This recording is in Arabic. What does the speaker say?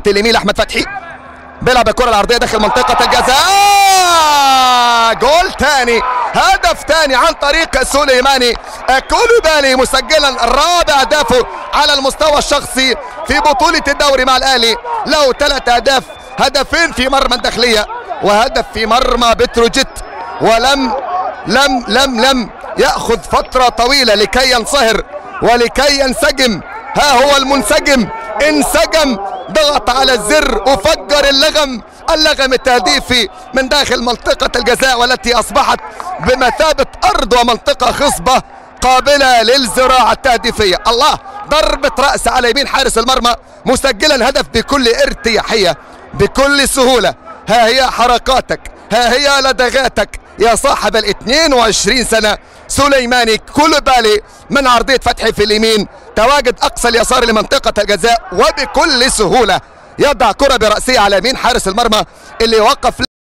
اليمين احمد فتحي بيلعب الكره العرضيه داخل منطقه الجزاء، جول ثاني، هدف ثاني عن طريق سليماني كولوبالي، مسجلا رابع اهدافه على المستوى الشخصي في بطوله الدوري مع الاهلي. له 3 اهداف، هدفين في مرمى الداخليه وهدف في مرمى بتروجيت، ولم لم لم لم ياخذ فتره طويله لكي ينصهر ولكي ينسجم. ها هو المنسجم، انسجم، ضغط على الزر وفجر اللغم التهديفي من داخل منطقة الجزاء، والتي أصبحت بمثابة أرض ومنطقة خصبة قابلة للزراعة التهديفية. الله، ضربة رأس على يمين حارس المرمى، مسجلا هدف بكل ارتياحية بكل سهولة. ها هي حركاتك، ها هي لدغاتك يا صاحب ال 22 سنة سليماني كولوبالي، من عرضية فتحي في اليمين، تواجد أقصى اليسار لمنطقة الجزاء، وبكل سهولة يضع كرة برأسية على يمين حارس المرمى اللي وقف